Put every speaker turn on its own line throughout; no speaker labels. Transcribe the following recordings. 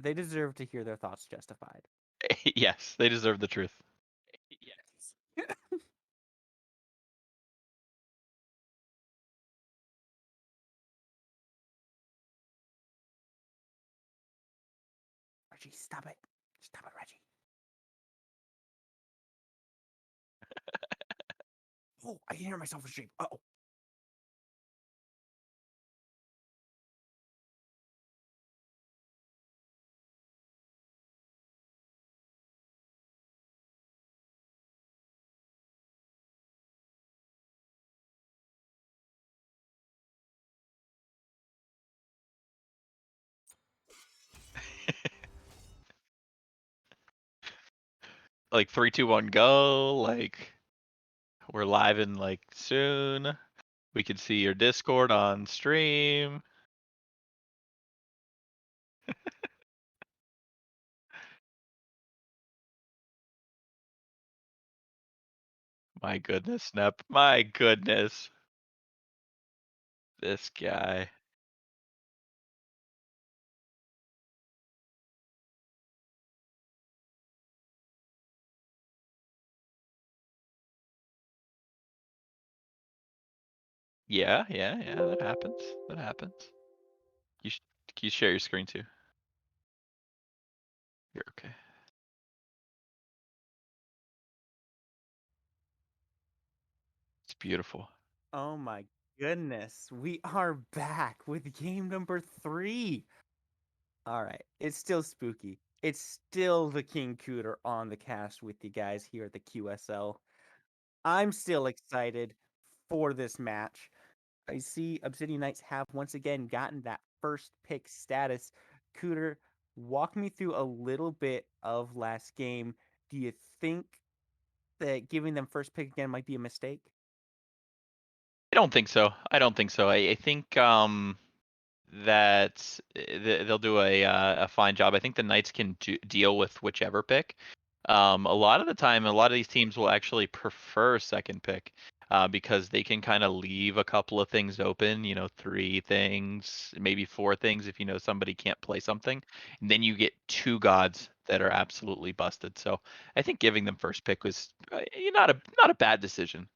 They deserve to hear their thoughts justified.
Yes, they deserve the truth.
Yes. Reggie, stop it. Stop it, Reggie. Oh, I can hear myself in stream. Oh.
Like 3, 2, 1, go. Like we're live in like soon. We can see your Discord on stream. My goodness, Snap. My goodness. This guy. Yeah, that happens. That happens. You can you share your screen too? You're okay. It's beautiful.
Oh my goodness. We are back with game number 3. All right. It's still spooky. It's still the King Cooter on the cast with you guys here at the QSL. I'm still excited for this match. I see Obsidian Knights have once again gotten that first pick status. Cooter, walk me through a little bit of last game. Do you think that giving them first pick again might be a mistake?
I don't think so. I don't think so. I think that they'll do a fine job. I think the Knights can deal with whichever pick. A lot of the time, a lot of these teams will actually prefer second pick because they can kind of leave a couple of things open. 3 things, maybe 4 things if you know somebody can't play something. And then you get 2 gods that are absolutely busted. So I think giving them first pick was not a bad decision.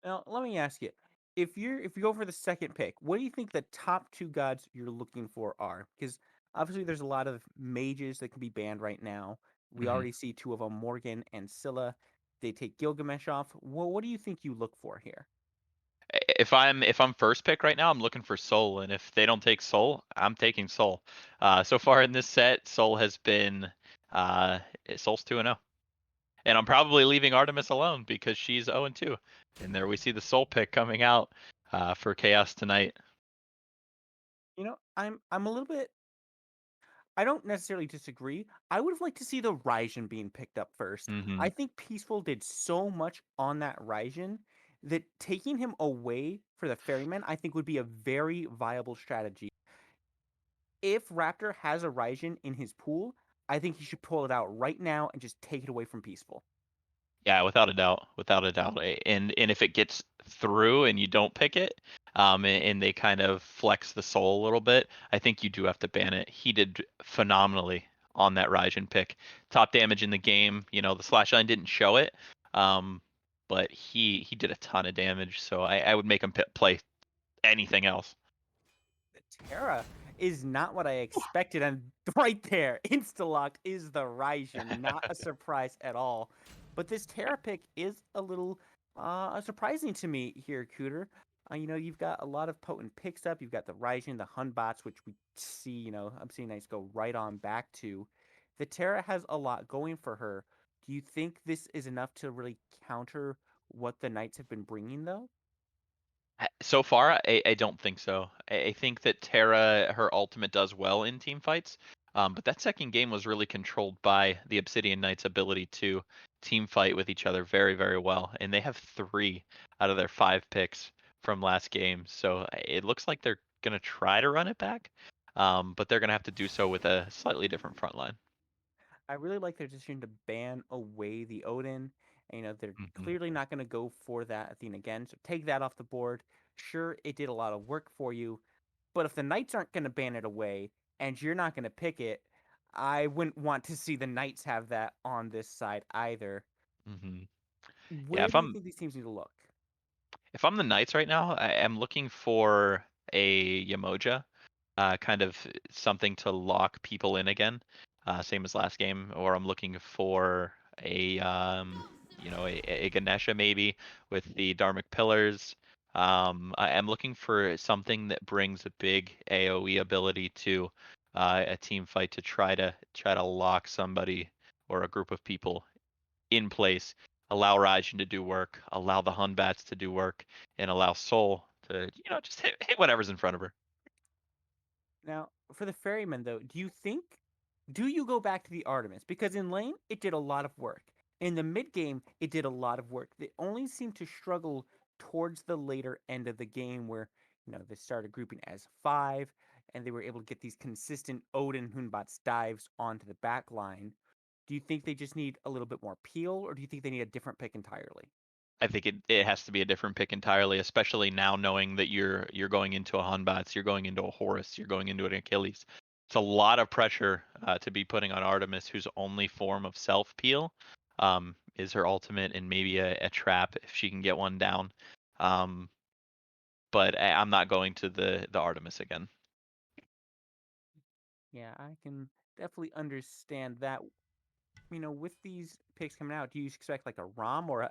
Now, let me ask you. If you go for the second pick, what do you think the top 2 gods you're looking for are? Because obviously there's a lot of mages that can be banned right now. We
hmm
already see 2 of them, Morgan and Scylla. They take Gilgamesh off. Well, what do you think you look for here?
If I'm first pick right now, I'm looking for Soul, and if they don't take Soul, I'm taking Soul. So far in this set, Soul has been uh, Soul's 2-0, and I'm probably leaving Artemis alone because she's 0-2. And there we see the Soul pick coming out for Chaos tonight.
I'm a little bit. I don't necessarily disagree. I would have liked to see the Ryzen being picked up first. I
hmm
think Peaceful did so much on that Ryzen that taking him away for the Ferrymen, I think would be a very viable strategy. If Raptor has a Ryzen in his pool, I think he should pull it out right now and just take it away from Peaceful.
Yeah, without a doubt, without a doubt. And if it gets through and you don't pick it, and they kind of flex the soul a little bit, I think you do have to ban it. He did phenomenally on that Raijin pick. Top damage in the game. The slash line didn't show it, um, but he did a ton of damage. So I would make him play anything else.
The Terra is not what I expected, and right there, Instalock is the Ryzen, not a surprise at all. But this Terra pick is a little surprising to me here, Cooter. You've got a lot of potent picks up. You've got the Ryzen, the Hunbots, which we see, Obsidian Knights go right on back to. The Terra has a lot going for her. Do you think this is enough to really counter what the Knights have been bringing, though?
So far, I don't think so. I think that Terra, her ultimate does well in team fights, but that second game was really controlled by the Obsidian Knights' ability to team fight with each other very, very well. And they have 3 out of their 5 picks from last game. So it looks like they're going to try to run it back, but they're going to have to do so with a slightly different front line.
I really like their decision to ban away the Odin. And, they're
hmm
clearly not going to go for that Athena again. So take that off the board. Sure, it did a lot of work for you, but if the Knights aren't going to ban it away, and you're not going to pick it, I wouldn't want to see the Knights have that on this side either.
Hmm. Yeah,
Where do you think these teams need to look?
if I'm the Knights right now, I am looking for a Yamoja, kind of something to lock people in again, same as last game. Or I'm looking for a a Ganesha maybe with the Dharmic Pillars. I am looking for something that brings a big AOE ability to a team fight to try to lock somebody or a group of people in place, allow Raijin to do work, allow the Hunbats to do work, and allow Soul to, just hit whatever's in front of her.
Now, for the Ferrymen, though, do you go back to the Artemis? Because in lane, it did a lot of work. In the mid game, it did a lot of work. They only seemed to struggle towards the later end of the game where, they started grouping as five and they were able to get these consistent Odin Hunbots dives onto the back line. Do you think they just need a little bit more peel, or do you think they need a different pick entirely?
I think it has to be a different pick entirely, especially now knowing that you're going into a Hunbats, you're going into a Horus, you're going into an Achilles. It's a lot of pressure to be putting on Artemis, whose only form of self peel is her ultimate and maybe a trap if she can get one down. Um, but I'm not going to the Artemis again.
Yeah, I can definitely understand that. With these picks coming out, do you expect like a ROM or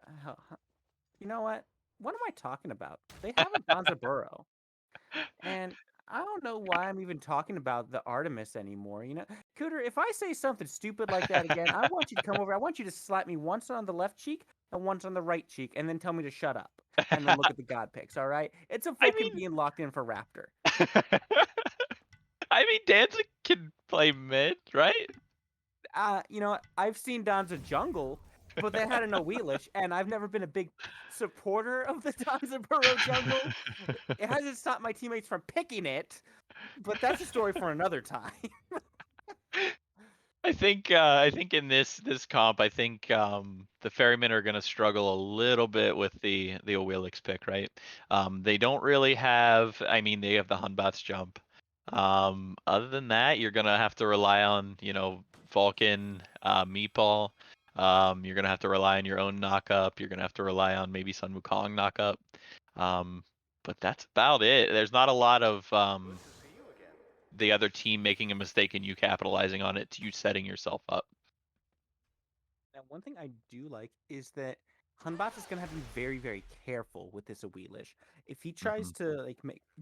you know what? What am I talking about? They have a Gonzaburo, and I don't know why I'm even talking about the Artemis anymore. Cooter, if I say something stupid like that again, I want you to come over. I want you to slap me once on the left cheek and once on the right cheek, and then tell me to shut up, and then look at the God picks. All right? It's a
I
Vulcan
mean,
being locked in for Raptor.
I mean, Danzig can play mid, right?
I've seen Donza Jungle, but they had a no wheelish, and I've never been a big supporter of the Donza Burrow Jungle. It hasn't stopped my teammates from picking it, but that's a story for another time.
I think in this comp, I think the Ferrymen are gonna struggle a little bit with the Awilix pick, right? They don't really have. I mean, they have the Hunbats jump. Other than that, you're gonna have to rely on Vulcan, Meatball. You're gonna have to rely on your own knockup. You're gonna have to rely on maybe Sun Wukong knockup. Um, but that's about it. There's not a lot of the other team making a mistake and you capitalizing on it to you setting yourself up.
Now, one thing I do like is that Hunbots is gonna have to be very, very careful with this Awilish. If he
Hmm.
tries to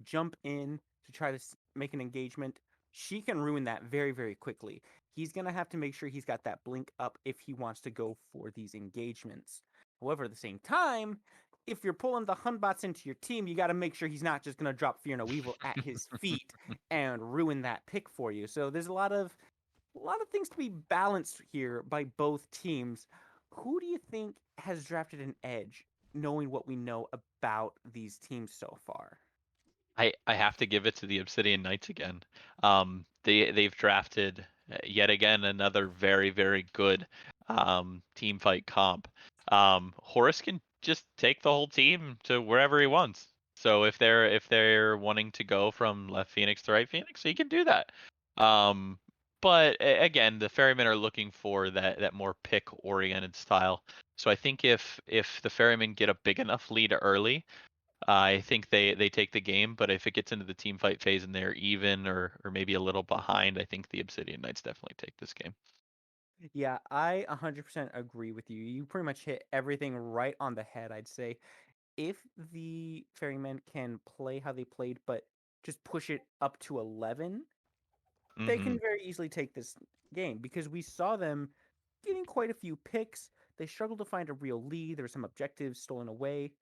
jump in to try to make an engagement, she can ruin that very, very quickly. He's gonna have to make sure he's got that blink up if he wants to go for these engagements. However, at the same time, if you're pulling the Hunbots into your team, you got to make sure he's not just gonna drop Fear No Evil at his feet and ruin that pick for you. So there's a lot of things to be balanced here by both teams. Who do you think has drafted an edge, knowing what we know about these teams so far?
I have to give it to the Obsidian Knights again. They've drafted yet again another very very good team fight comp. Horus can just take the whole team to wherever he wants. So if they're wanting to go from left Phoenix to right Phoenix, he can do that. Um, but again, the Ferrymen are looking for that more pick oriented style. So I think if the Ferrymen get a big enough lead early, I think they take the game, but if it gets into the team fight phase and they're even or maybe a little behind, I think the Obsidian Knights definitely take this game.
Yeah, I 100% agree with you. You pretty much hit everything right on the head, I'd say. If the Ferrymen can play how they played, but just push it up to 11, they
Hmm.
can very easily take this game because we saw them getting quite a few picks. They struggled to find a real lead. There were some objectives stolen away.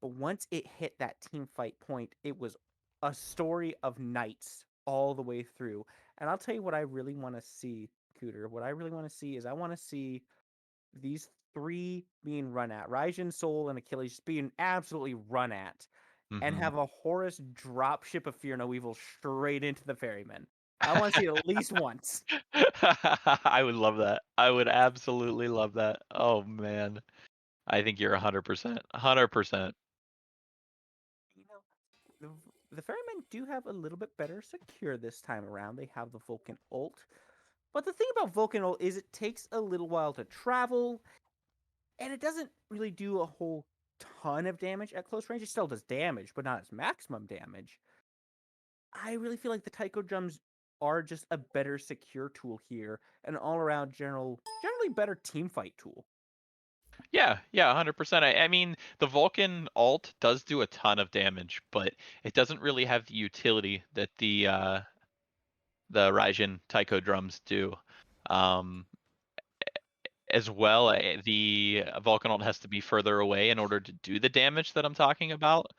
But once it hit that team fight point, it was a story of knights all the way through. And I'll tell you what I really want to see, Cooter. What I really want to see is I want to see these three being run at. Raijin, Soul, and Achilles just being absolutely run at. And
Hmm.
have a Horus drop ship of Fear No Evil straight into the Ferryman. I want to see it at least once.
I would love that. I would absolutely love that. Oh man. I think you're 100%. 100%.
You know, the Ferrymen do have a little bit better secure this time around. They have the Vulcan ult. But the thing about Vulcan ult is it takes a little while to travel, and it doesn't really do a whole ton of damage at close range. It still does damage, but not its maximum damage. I really feel like the Taiko drums are just a better secure tool here, an all-around generally better team fight tool.
Yeah, yeah, 100%. I mean, the Vulcan alt does do a ton of damage, but it doesn't really have the utility that the Raijin Taiko drums do. Um, as well, the Vulcan ult has to be further away in order to do the damage that I'm talking about.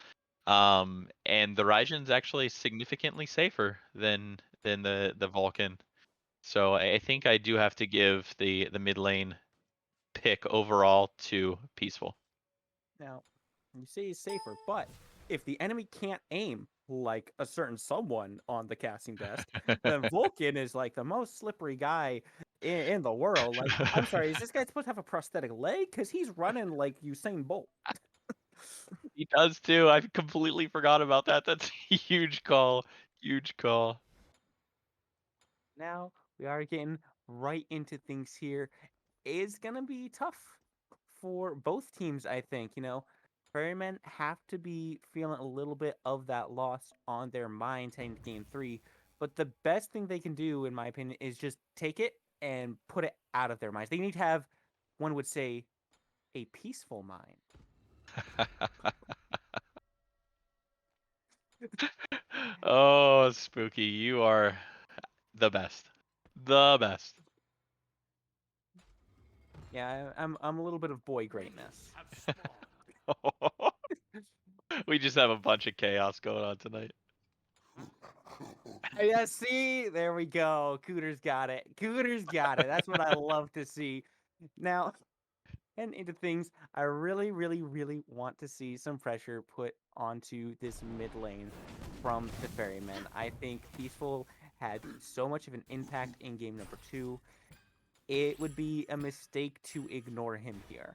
And the Raijin's actually significantly safer than the Vulcan. So I think I do have to give the mid lane pick overall to Peaceful.
Now, you say he's safer, but if the enemy can't aim like a certain someone on the casting desk, then Vulcan is like the most slippery guy in the world. Like, I'm sorry, is this guy supposed to have a prosthetic leg? Because he's running like Usain Bolt.
He does too. I completely forgot about that. That's a huge call. Huge call.
Now we are getting right into things here. It's gonna be tough for both teams, I think. Ferrymen have to be feeling a little bit of that loss on their mind heading to game three. But the best thing they can do, in my opinion, is just take it and put it out of their minds. They need to have, one would say, a peaceful mind.
Oh, Spooky, you are the best. The best.
Yeah, I'm a little bit of boy greatness.
We just have a bunch of chaos going on tonight.
Yeah, see, there we go. Cooter's got it. Cooter's got it. That's what I love to see. Now, and into things, I really, really, really want to see some pressure put onto this mid lane from the Ferrymen. I think Peaceful had so much of an impact in game number two. It would be a mistake to ignore him here.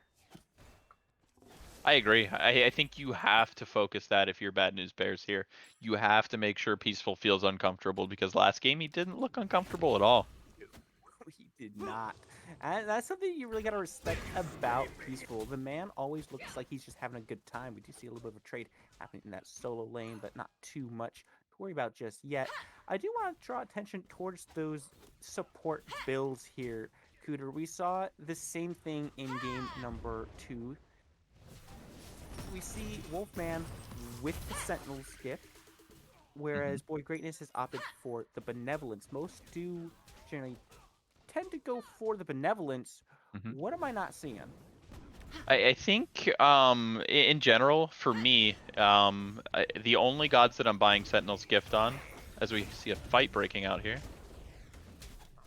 I agree. I think you have to focus that if you're Bad News Bears here. You have to make sure Peaceful feels uncomfortable because last game he didn't look uncomfortable at all.
He did not. And that's something you really got to respect about Peaceful. The man always looks like he's just having a good time. We do see a little bit of a trade happening in that solo lane, but not too much to worry about just yet. I do want to draw attention towards those support builds here, Cooter. We saw the same thing in game number two. We see Wolfman with the Sentinel's gift,
Hmm.
whereas Boy Greatness has opted for the Benevolence. Most do generally tend to go for the Benevolence.
Hmm.
What am I not seeing?
I think in general for me the only gods that I'm buying Sentinel's Gift on, as we see a fight breaking out here.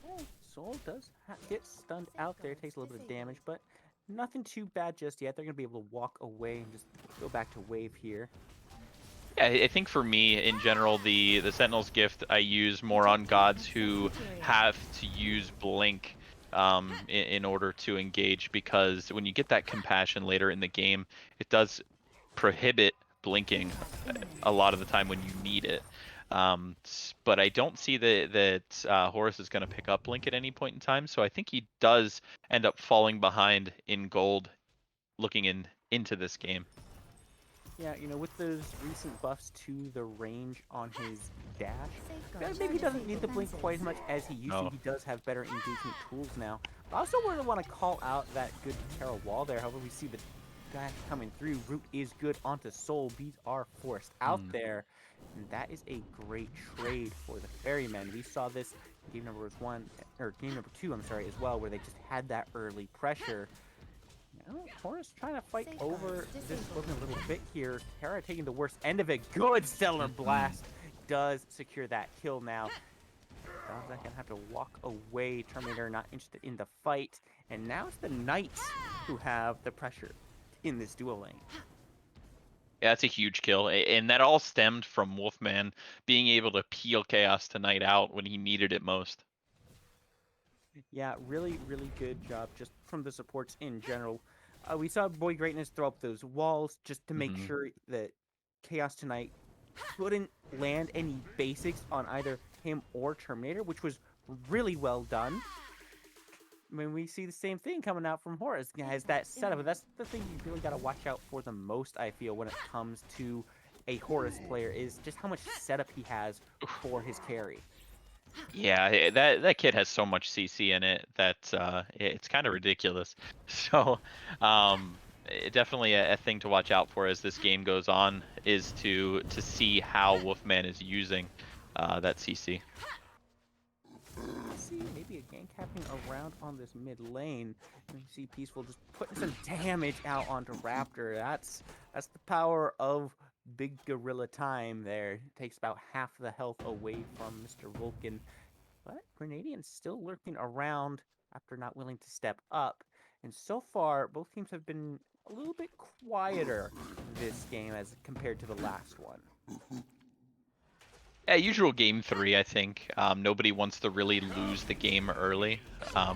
Oh, Soul does get stunned out there. Takes a little bit of damage, but nothing too bad just yet. They're going to be able to walk away and just go back to wave here.
Yeah, I think for me in general the Sentinel's Gift I use more on gods who have to use Blink in order to engage, because when you get that compassion later in the game, it does prohibit blinking a lot of the time when you need it. But I don't see that Horus is going to pick up Blink at any point in time, so I think he does end up falling behind in gold looking into this game.
Yeah, with those recent buffs to the range on his dash, maybe he doesn't need the blink quite as much as he used to.
No.
He does have better engagement tools now. I also really want to call out that good Terra wall there. However, we see the dash coming through. Root is good onto Soul. Bees are forced out
Hmm.
there. And that is a great trade for the Ferrymen. We saw this in game number two, I'm sorry, as well, where they just had that early pressure. Horus trying to fight over this equipment a little bit here. Terra taking the worst end of it. Good Stellar
Mhm.
Blast does secure that kill now. Don's gonna have to walk away. Terminator not interested in the fight. And now it's the Knights who have the pressure in this duel lane.
Yeah, that's a huge kill, and that all stemmed from Wolfman being able to peel Chaos Tonight out when he needed it most.
Yeah, really, really good job just from the supports in general. We saw Boy Greatness throw up those walls just to make
Hmm.
sure that Chaos Tonight couldn't land any basics on either him or Terminator, which was really well done. I mean, we see the same thing coming out from Horus. Has that setup, but that's the thing you really got to watch out for the most, I feel, when it comes to a Horus player, is just how much setup he has for his carry.
Yeah, that kid has so much CC in it that it's kind of ridiculous. So, definitely a thing to watch out for as this game goes on is to see how Wolfman is using that CC.
See, maybe a gank happening around on this mid lane. And you see Peaceful just putting some damage out onto Raptor. That's the power of big gorilla time there. Takes about half the health away from Mr. Vulcan. But Grenadian's still lurking around after not willing to step up. And so far, both teams have been a little bit quieter this game as compared to the last one.
Yeah, usual game 3, I think. Nobody wants to really lose the game early,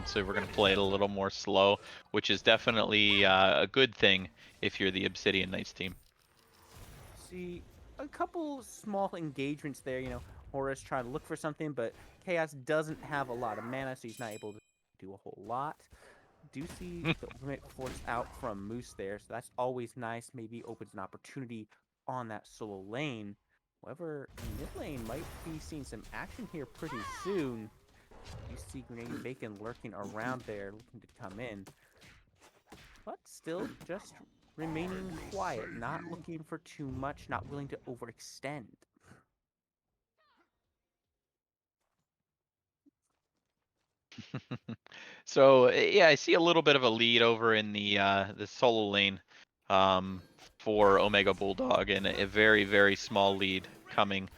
so we're going to play it a little more slow, which is definitely a good thing if you're the Obsidian Knights team.
See a couple small engagements there. Horus trying to look for something, but Chaos doesn't have a lot of mana, so he's not able to do a whole lot. Do see the ultimate force out from Moose there, so that's always nice. Maybe opens an opportunity on that solo lane. However, mid lane might be seeing some action here pretty soon. You see Grenade Bacon lurking around there, looking to come in, but still just remaining quiet, not looking for too much, not willing to overextend.
So yeah, I see a little bit of a lead over in the solo lane for Omega Bulldog, and a very very small lead coming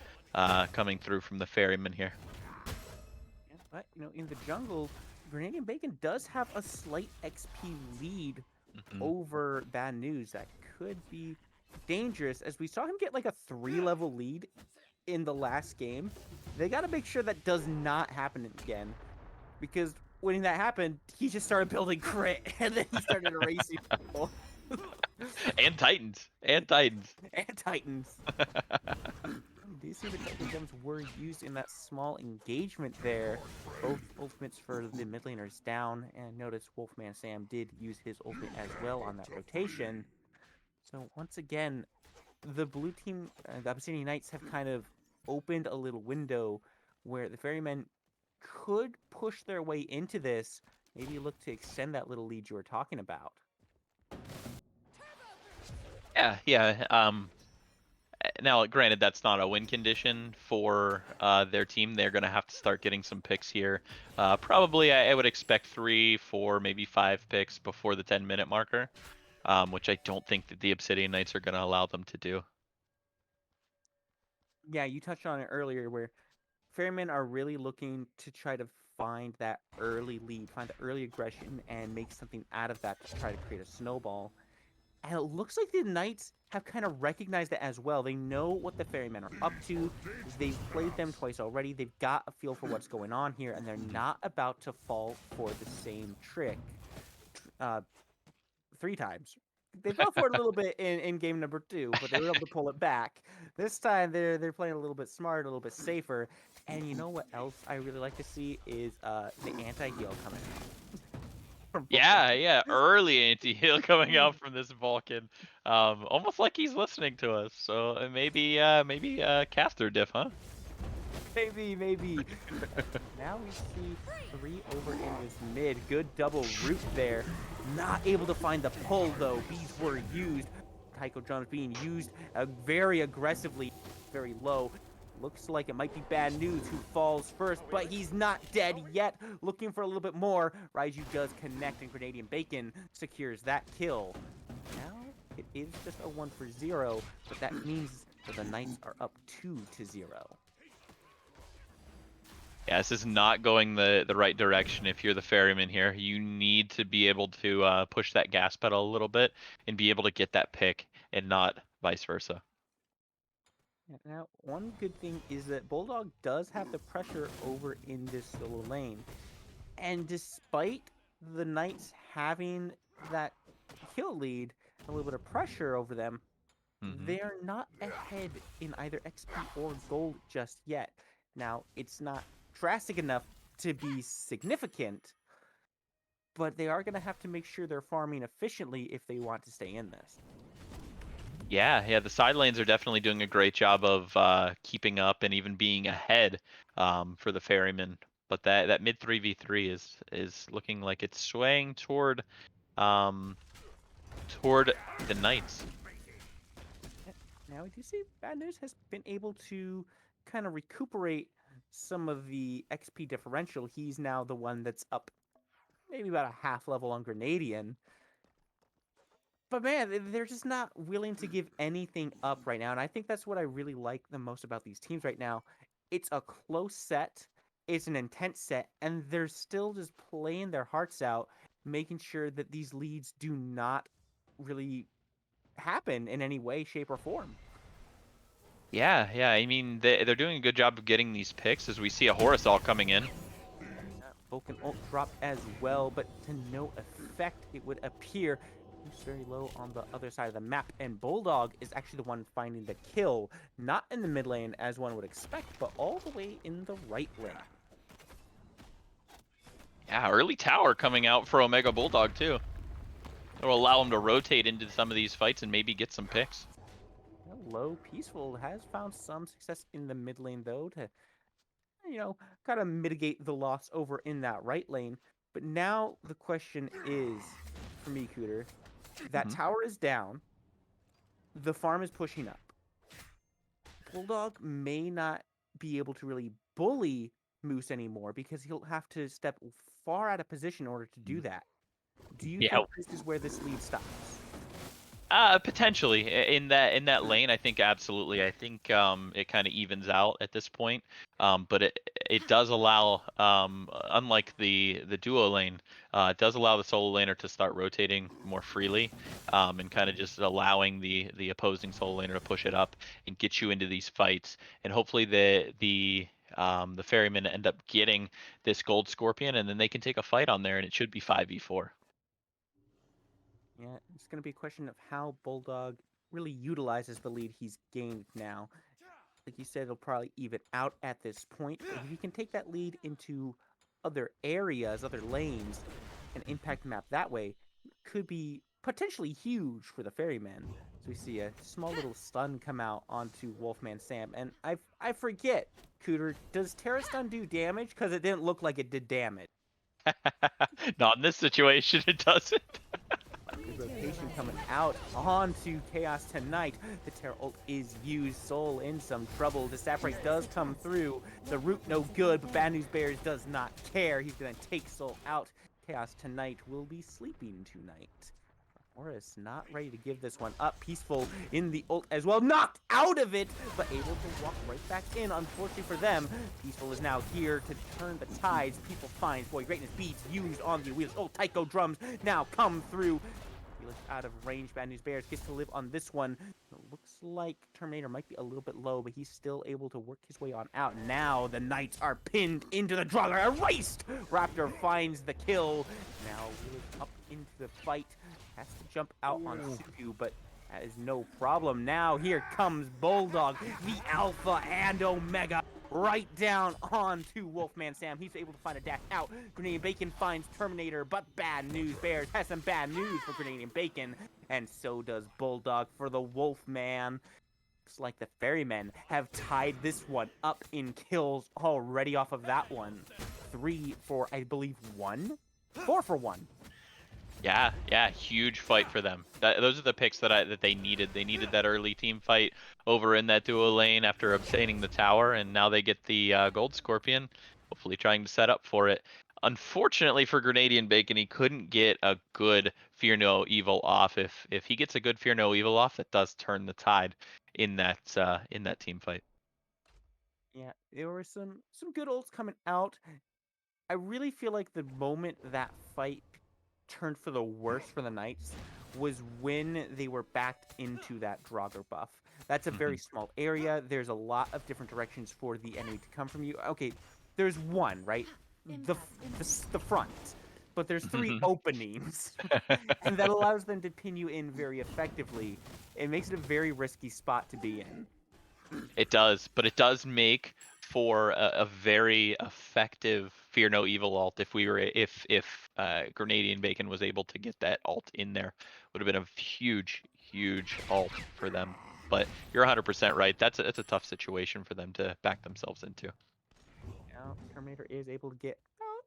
through from the Ferryman here.
Yeah, but in the jungle, Grenadian Bacon does have a slight XP lead
Mhm.
over Bad News that could be dangerous, as we saw him get like a 3-level lead in the last game. They got to make sure that does not happen again, because when that happened, he just started building crit, and then he started erasing people.
And Titans, and Titans.
And Titans. Do you see the couple gems were used in that small engagement there? Both ultimates for the mid laners down, and notice Wolfman Sam did use his ultimate as well on that rotation. So once again, the blue team, the Obsidian Knights, have kind of opened a little window where the Ferrymen could push their way into this, maybe look to extend that little lead you were talking about.
Yeah. Now, granted, that's not a win condition for their team. They're going to have to start getting some picks here. Probably, I would expect 3, 4, maybe 5 picks before the 10-minute marker, which I don't think that the Obsidian Knights are going to allow them to do.
Yeah, you touched on it earlier where Ferrymen are really looking to try to find that early lead, find the early aggression, and make something out of that to try to create a snowball. And it looks like the Knights have kind of recognized it as well. They know what the Ferrymen are up to. They've played them twice already. They've got a feel for what's going on here, and they're not about to fall for the same trick uh, 3 times. They fell for it a little bit in game number 2, but they were able to pull it back. This time they're playing a little bit smart, a little bit safer. And you know what else I really like to see is the anti-heal coming out from Vulcan.
Yeah, early anti-heal coming out from this Vulcan. Almost like he's listening to us. So maybe caster diff, huh?
Maybe. Now we see 3 over in this mid. Good double root there. Not able to find the pull though. Bees were used. Tycho drums being used very aggressively, very low. Looks like it might be Bad News who falls first, but he's not dead yet. Looking for a little bit more. Raiju does connect, and Grenadian Bacon secures that kill. Now it is just a 1-for-0, but that means that the Knights are up 2-0.
Yeah, this is not going the right direction if you're the Ferryman here. You need to be able to push that gas pedal a little bit and be able to get that pick and not vice versa.
Now, one good thing is that Bulldog does have the pressure over in this solo lane. And despite the Knights having that kill lead, a little bit of pressure over them, They're not ahead in either XP or gold just yet. Now, it's not drastic enough to be significant, but they are going to have to make sure they're farming efficiently if they want to stay in this.
Yeah, the side lanes are definitely doing a great job of keeping up and even being ahead for the Ferrymen. But that mid 3v3 is looking like it's swaying um, toward the Knights.
Now, we do see Bad News has been able to kind of recuperate some of the XP differential. He's now the one that's up maybe about a half level on Grenadian. But man, they're just not willing to give anything up right now. And I think that's what I really like the most about these teams right now. It's a close set, it's an intense set, and they're still just playing their hearts out, making sure that these leads do not really happen in any way, shape, or form.
Yeah. I mean, they're doing a good job of getting these picks as we see a Horisol coming in.
Vulcan ult dropped as well, but to no effect, it would appear. He's very low on the other side of the map, and Bulldog is actually the one finding the kill. Not in the mid lane, as one would expect, but all the way in the right lane.
Yeah, early tower coming out for Omega Bulldog too. It'll allow him to rotate into some of these fights and maybe get some picks.
Low Peaceful has found some success in the mid lane, though, to, kind of mitigate the loss over in that right lane. But now the question is, for me, Cooter, that tower is down, the farm is pushing up. Bulldog may not be able to really bully Moose anymore because he'll have to step far out of position in order to do that. Do you
Yeah,
think this is where this lead stops?
Potentially in that lane, I think absolutely. I think it kind of evens out at this point. But it does allow, unlike the duo lane, it does allow the solo laner to start rotating more freely, and kind of just allowing the opposing solo laner to push it up and get you into these fights. And hopefully the Ferrymen end up getting this gold scorpion, and then they can take a fight on there, and it should be 5v4.
Yeah, it's going to be a question of how Bulldog really utilizes the lead he's gained now. Like you said, it'll probably even out at this point. But if you can take that lead into other areas, other lanes, and impact the map that way, could be potentially huge for the Ferryman. So we see a small little stun come out onto Wolfman Sam. And I forget, Cooter, does Terra Stun do damage? Because it didn't look like it did damage.
Not in this situation, it doesn't.
Rotation coming out onto Chaos tonight. The Terra ult is used. Soul in some trouble. The Saprite does come through. The root no good, but Bad News Bears does not care. He's going to take Soul out. Chaos tonight will be sleeping tonight. Horus not ready to give this one up. Peaceful in the ult as well. Knocked out of it, but able to walk right back in. Unfortunately for them, Peaceful is now here to turn the tides. People find Boy Greatness beats used on the wheels. Oh, Tycho drums now come through. Out of range. Bad News Bears gets to live on this one. It looks like Terminator might be a little bit low, but he's still able to work his way on out. Now the Knights are pinned into the draw. They're erased. Raptor finds the kill. Now really up into the fight. Has to jump out on Suku, but that is no problem. Now here comes Bulldog, the Alpha and Omega. Right down onto Wolfman Sam. He's able to find a dash out. Grenadian Bacon finds Terminator, but Bad News Bears has some bad news for Grenadian Bacon. And so does Bulldog for the Wolfman. Looks like the Ferrymen have tied this one up in kills already off of that one. 3 for, I believe, 1? 4 for 1.
Yeah, huge fight for them. Those are the picks that they needed. They needed that early team fight over in that duo lane after obtaining the tower, and now they get the gold scorpion. Hopefully, trying to set up for it. Unfortunately for Grenadian Bacon, he couldn't get a good Fear No Evil off. If he gets a good Fear No Evil off, that does turn the tide in that team fight.
Yeah, there were some good ults coming out. I really feel like the moment that fight turned for the worse for the Knights was when they were backed into that Draugr buff. That's a very small area. There's a lot of different directions for the enemy to come from you. Okay, there's one, right? The front. but there's 3 openings. And that allows them to pin you in very effectively. It makes it a very risky spot to be in.
It does, but it does make for a very effective Fear No Evil ult. If Grenadian Bacon was able to get that ult in there, would have been a huge ult for them. But you're 100% right. That's a tough situation for them to back themselves into.
Now, Terminator is able to get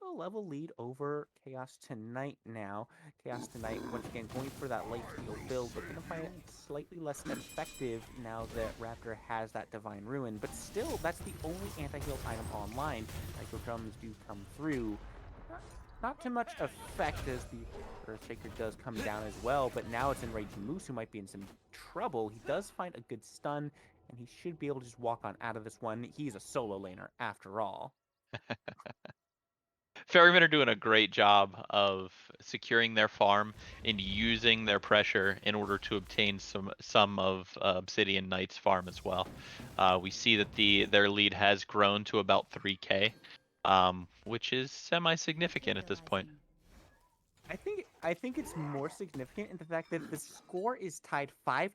a level lead over Chaos Tonight now. Chaos Tonight, once again, going for that light heal build, but going to find it slightly less effective now that Raptor has that Divine Ruin. But still, that's the only anti-heal item online. Psycho Drums do come through. Not too much effect as the Earthshaker does come down as well, but now it's Enraged Moose who might be in some trouble. He does find a good stun, and he should be able to just walk on out of this one. He's a solo laner after all.
Ferrymen are doing a great job of securing their farm and using their pressure in order to obtain some of Obsidian Knight's farm as well. We see that their lead has grown to about 3K, which is semi-significant at this point.
I think it's more significant in the fact that the score is tied 5-5.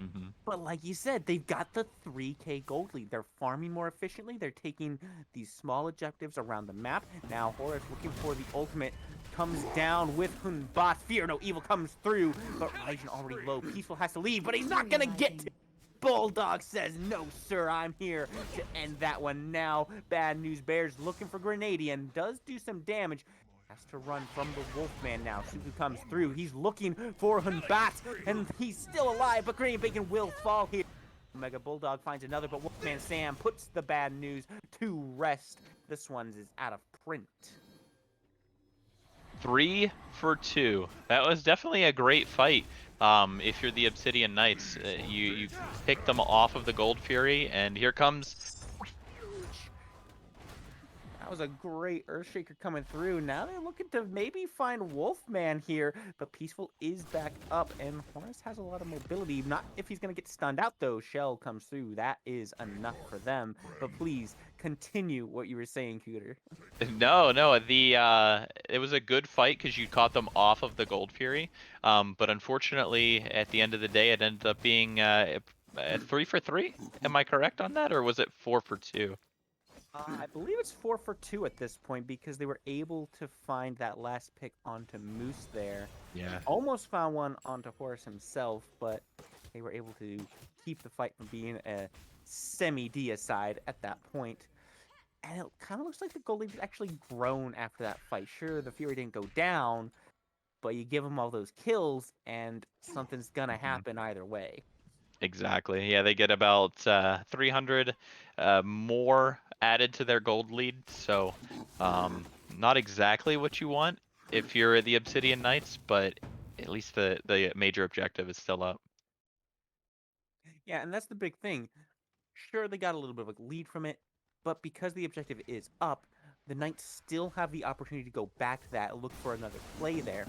Mm-hmm.
But like you said, they've got the 3K gold lead. They're farming more efficiently. They're taking these small objectives around the map. Now Horus looking for the ultimate comes down with Hunbat. Fear No Evil comes through, but Raijin already low. Peaceful has to leave, but he's not gonna get to. Bulldog says, no, sir, I'm here to end that one now. Bad News Bears looking for Grenadian. Does do some damage. Has to run from the Wolfman now. Suku comes through. He's looking for Hunbat, and he's still alive, but Grenadian Bacon will fall here. Mega Bulldog finds another, but Wolfman Sam puts the Bad News to rest. This one's is out of print.
3 for 2. That was definitely a great fight. If you're the Obsidian Knights, you pick them off of the Gold Fury, and here comes.
That was a great Earthshaker coming through. Now they're looking to maybe find Wolfman here, but Peaceful is back up, and Horus has a lot of mobility. Not if he's going to get stunned out, though. Shell comes through. That is enough for them. But please, continue what you were saying, Cooter.
No, it was a good fight because you caught them off of the Gold Fury. But unfortunately, at the end of the day, it ended up being 3 for 3. Am I correct on that, or was it 4 for 2?
I believe it's 4 for 2 at this point because they were able to find that last pick onto Moose there.
Yeah.
Almost found one onto Horus himself, but they were able to keep the fight from being a semi-deicide at that point. And it kind of looks like the gold lead has actually grown after that fight. Sure, the Fury didn't go down, but you give them all those kills, and something's gonna happen either way.
Exactly. Yeah, they get about 300 more added to their gold lead. So, not exactly what you want if you're the Obsidian Knights, but at least the major objective is still up.
Yeah, and that's the big thing. Sure, they got a little bit of a lead from it, but because the objective is up, the Knights still have the opportunity to go back to that and look for another play there.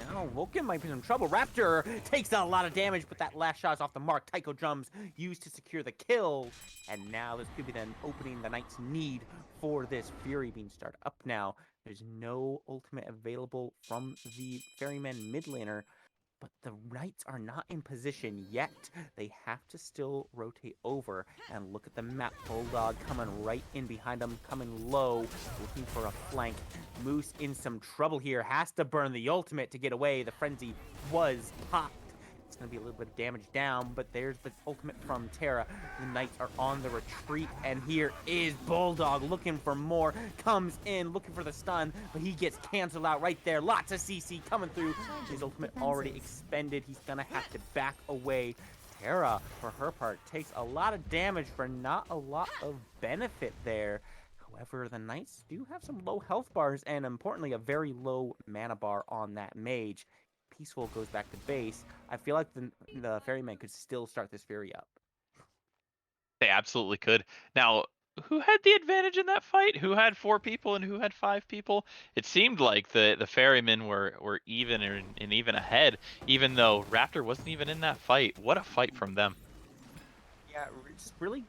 Now, Vulcan might be in trouble. Raptor takes a lot of damage, but that last shot is off the mark. Taiko Drums used to secure the kill. And now this could be then opening the Knight's need for this Fury being started up now. There's no ultimate available from the Ferryman mid laner, but the Knights are not in position yet. They have to still rotate over and look at the map. Bulldog coming right in behind them, coming low, looking for a flank. Moose in some trouble here, has to burn the ultimate to get away. The frenzy was popped. It's going to be a little bit of damage down, but there's the ultimate from Terra. The Knights are on the retreat, and here is Bulldog looking for more. Comes in, looking for the stun, but he gets canceled out right there. Lots of CC coming through. His ultimate already expended. He's going to have to back away. Terra, for her part, takes a lot of damage for not a lot of benefit there. However, the Knights do have some low health bars, and importantly, a very low mana bar on that mage. Peaceful goes back to base. I feel like the Ferryman could still start this Fury up.
They absolutely could. Now, who had the advantage in that fight? Who had 4 people and who had 5 people? It seemed like the Ferrymen were even and even ahead, even though Raptor wasn't even in that fight. What a fight from them.
Yeah, it's really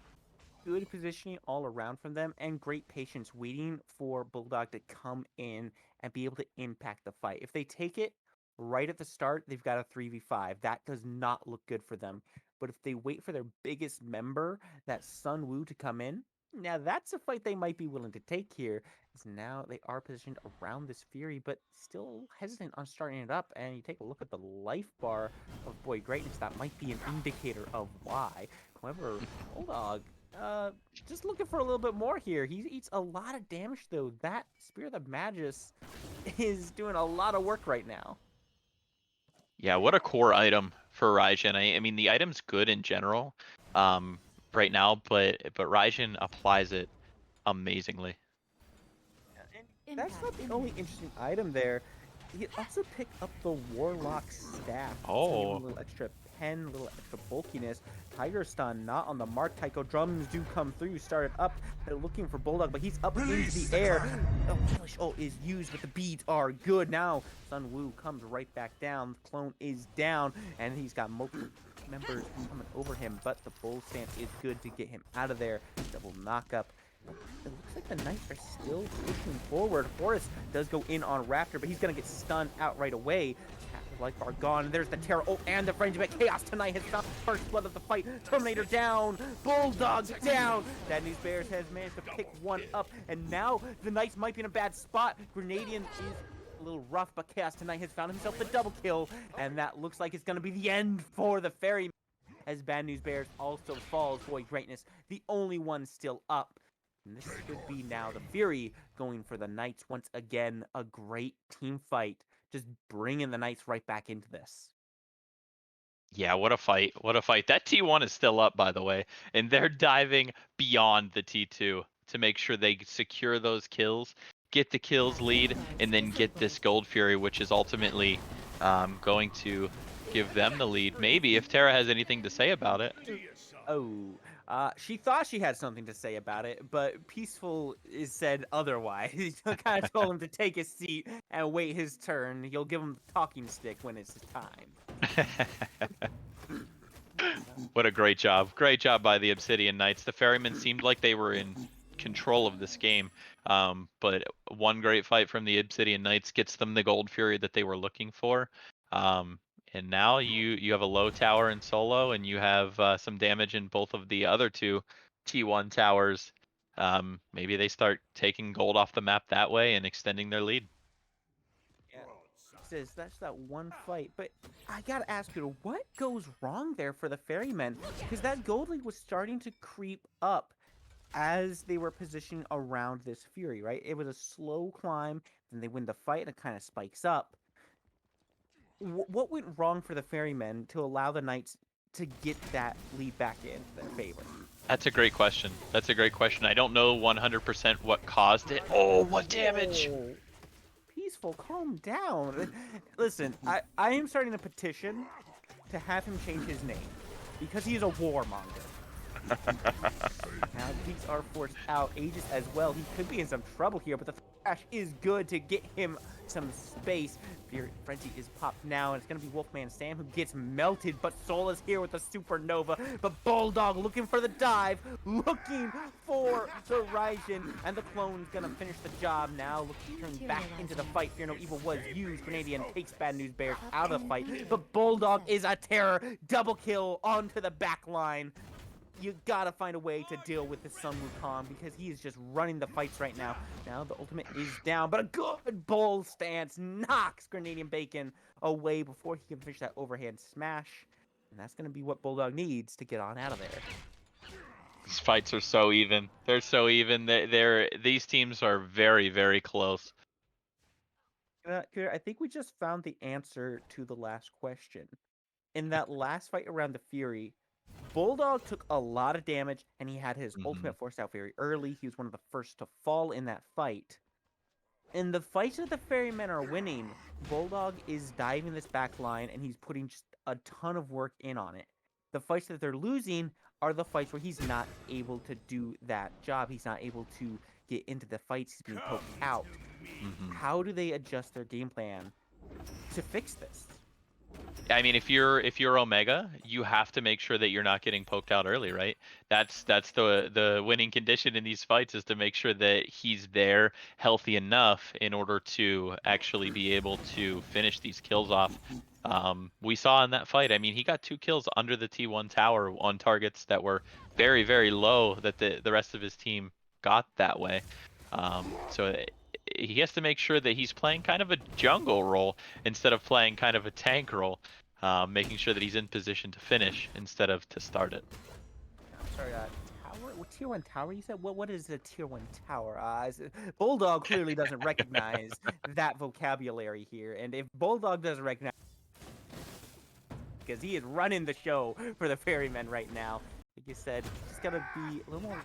good positioning all around from them and great patience waiting for Bulldog to come in and be able to impact the fight. If they take it right at the start, they've got a 3v5. That does not look good for them. But if they wait for their biggest member, that Sun Wu, to come in, now that's a fight they might be willing to take here. As now they are positioned around this Fury, but still hesitant on starting it up. And you take a look at the life bar of Boy Greatness, that might be an indicator of why. However, Bulldog, uh, just looking for a little bit more here. He eats a lot of damage, though. That Spear of the Magus is doing a lot of work right now.
Yeah, what a core item for Raijin. I mean, the item's good in general, um, right now, but Raijin applies it amazingly.
And that's not the only interesting item there. You also pick up the Warlock Staff. It's going to give him a
Oh,
little extra pen, a little extra bulkiness. Tiger Stun not on the mark. Taiko drums do come through. Started up. They're looking for Bulldog, but he's up into the air. Oh, Hellish Ult is used, but the beads are good. Now Sun Wu comes right back down. The clone is down, and he's got multiple members coming over him, but the bull stance is good to get him out of there. Double knockup. It looks like the Knights are still pushing forward. Forrest does go in on Raptor, but he's going to get stunned out right away. Half his life bar gone. There's the Terror. Oh, and the Frenzy, but Chaos tonight has found the first blood of the fight. Terminator down. Bulldog down. Bad News Bears has managed to pick one up, and now the Knights might be in a bad spot. Grenadian is a little rough, but Chaos tonight has found himself the double kill, and that looks like it's going to be the end for the Ferrymen, as Bad News Bears also falls. Boy Greatness, the only one still up. And this should be now the Fury going for the Knights once again. A great team fight. Just bringing the Knights right back into this.
yeah, what a fight. What a fight. That T1 is still up, by the way, and they're diving beyond the T2 to make sure they secure those kills, get the kills lead, and then get this Gold Fury, which is ultimately going to give them the lead. Maybe if Terra has anything to say about it.
Oh, she thought she had something to say about it, but Peaceful is said otherwise. He kind of told him to take his seat and wait his turn. You'll give him the talking stick when it's his time.
What a great job. Great job by the Obsidian Knights. The Ferrymen seemed like they were in control of this game. But one great fight from the Obsidian Knights gets them the Gold Fury that they were looking for. Um, and now you have a low tower in solo, and you have some damage in both of the other two T1 towers. Maybe they start taking gold off the map that way and extending their lead.
Yeah. Says that's that one fight, but I gotta ask you, what goes wrong there for the Ferrymen? Because that gold lead was starting to creep up as they were positioning around this Fury, right? It was a slow climb, then they win the fight, and it kind of spikes up. What went wrong for the Ferrymen to allow the Knights to get that lead back in their favor?
That's a great question. That's a great question. I don't know 100% what caused it. Oh, what damage!
Whoa. Peaceful, calm down. Listen, I am starting a petition to have him change his name because he is a warmonger. Now Geeks are forced out. Aegis as well. He could be in some trouble here, but the Thrash is good to get him some space. Frenzy is popped now, and it's going to be Wolfman Sam who gets melted, but Soul is here with a supernova. But Bulldog looking for the dive, looking for the Raijin, and the clone's going to finish the job now. Looking to turn back into the fight. Fear No Evil was used. Grenadian takes Bad News Bears out of the fight, but Bulldog is a terror. Double kill onto the back line. You gotta find a way to deal with this Sun Wukong because he is just running the fights right now. Now the ultimate is down, but a good bull stance knocks Grenadian Bacon away before he can finish that overhand smash. And that's gonna be what Bulldog needs to get on out of there.
These fights are so even. They're so even. These teams are very, very close.
I think we just found the answer to the last question. In that last fight around the Fury, Bulldog took a lot of damage, and he had his ultimate forced out very early. He was one of the first to fall in that fight. In the fights that the Ferrymen are winning, Bulldog is diving this back line, and he's putting just a ton of work in on it. The fights that they're losing are the fights where he's not able to do that job. He's not able to get into the fights. He's being poked out. How do they adjust their game plan to fix this?
I mean, if you're Omega, you have to make sure that you're not getting poked out early, right? That's the winning condition in these fights is to make sure that he's there healthy enough in order to actually be able to finish these kills off. We saw in that fight, I mean, he got 2 kills under the T1 tower on targets that were very, very low that the rest of his team got that way. So he has to make sure that he's playing kind of a jungle role instead of playing kind of a tank role, making sure that he's in position to finish instead of to start it.
I'm sorry, tower? What tier 1 tower you said? What is a tier 1 tower? Bulldog clearly doesn't recognize that vocabulary here. And if Bulldog doesn't recognize, because he is running the show for the Ferrymen right now, like you said, just gotta be a little more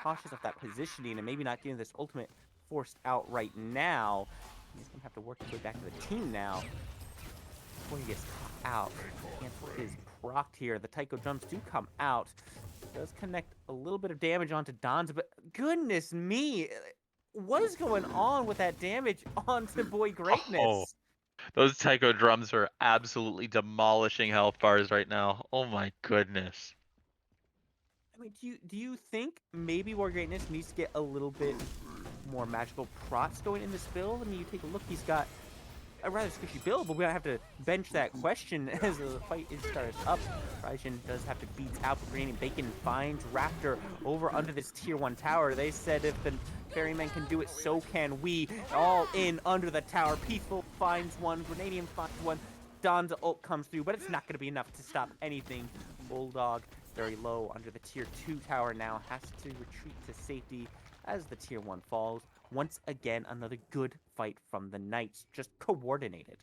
cautious of that positioning and maybe not getting this ultimate forced out right now. He's gonna have to work his way back to the team now before he gets caught out. Cancel is procced here. The Taiko drums do come out. Does connect a little bit of damage onto Donza, but goodness me, what is going on with that damage onto Boy
Oh,
Greatness?
those Taiko drums are absolutely demolishing health bars right now. Oh my goodness.
I mean, do you think maybe Boy Greatness needs to get a little bit more magical prots going in this build? I mean, you take a look, he's got a rather squishy build, but we don't have to bench that question as the fight is started up. Raijin does have to beat out Green and Bacon finds Raptor over under this tier 1 tower. They said if the Ferrymen can do it, so can we. All in under the tower. Peaceful finds one, Grenadian finds one. Don's ult comes through, but it's not going to be enough to stop anything. Bulldog very low under the tier 2 tower now, has to retreat to safety as the tier 1 falls. Once again, another good fight from the Knights, just coordinated.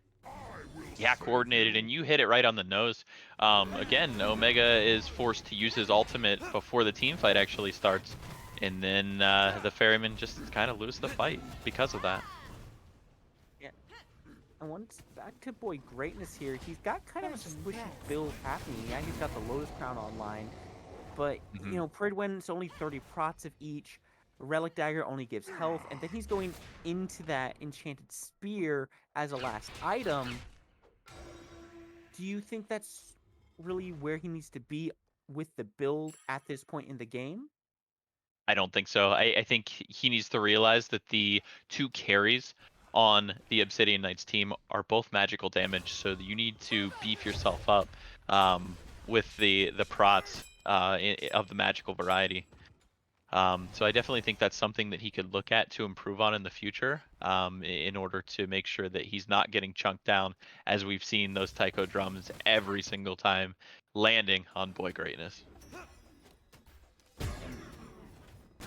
Yeah, coordinated, and you hit it right on the nose. Again, Omega is forced to use his ultimate before the team fight actually starts, and then the Ferrymen just kind of lose the fight because of that.
Yeah. And once back to Boy Greatness here, he's got kind of a squishy build happening. Yeah, he's got the Lotus Crown online, but,
Hmm.
Pridwen, it's only 30 prots of each. Relic Dagger only gives health, and then he's going into that Enchanted Spear as a last item. Do you think that's really where he needs to be with the build at this point in the game?
I don't think so. I think he needs to realize that the 2 carries on the Obsidian Knights team are both magical damage, so you need to beef yourself up with the prots of the magical variety. So I definitely think that's something that he could look at to improve on in the future, in order to make sure that he's not getting chunked down, as we've seen those Taiko drums every single time landing on Boy Greatness.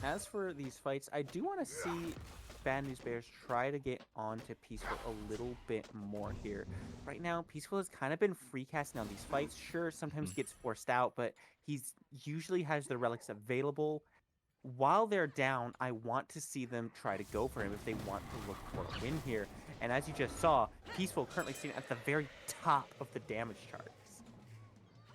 As for these fights, I do want to see Bad News Bears try to get onto Peaceful a little bit more here. Right now, Peaceful has kind of been free casting on these fights. Sure, sometimes gets forced out, but he's usually has the relics available. While they're down, I want to see them try to go for him if they want to look for a win here. And as you just saw, Peaceful currently sitting at the very top of the damage charts.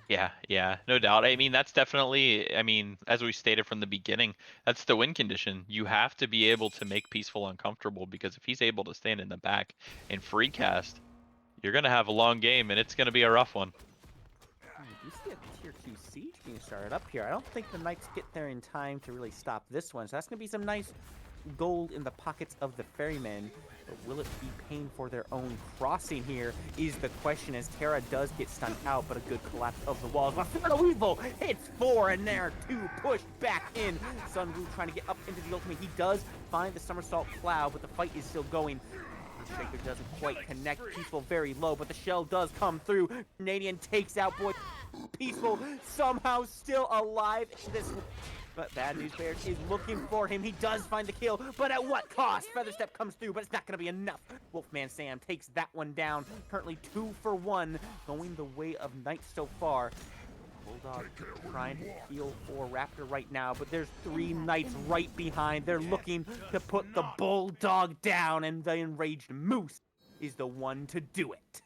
Yeah, yeah, no doubt. I mean, that's definitely, I mean, as we stated from the beginning, that's the win condition. You have to be able to make Peaceful uncomfortable, because if he's able to stand in the back and free cast, you're going to have a long game and it's going to be a rough one.
You see a tier 2 siege being started up here. I don't think the Knights get there in time to really stop this one. So that's going to be some nice gold in the pockets of the Ferrymen. But will it be paying for their own crossing here is the question, as Terra does get stunned out, but a good collapse of the walls. But Weevil hits 4, and there 2 pushed back in. Sunwoo trying to get up into the ultimate. He does find the somersault cloud, but the fight is still going. Shaker doesn't quite connect. Peaceful very low, but the shell does come through. Canadian takes out Boy Peaceful, somehow still alive in this. But Bad News Bears is looking for him. He does find the kill, but at what cost? Featherstep comes through, but it's not going to be enough. Wolfman Sam takes that one down. Currently 2 for 1, going the way of Knights so far. Bulldog trying to heal for Raptor right now, but there's 3 Knights right behind. They're looking to put the Bulldog down, and the enraged Moose is the one to do it.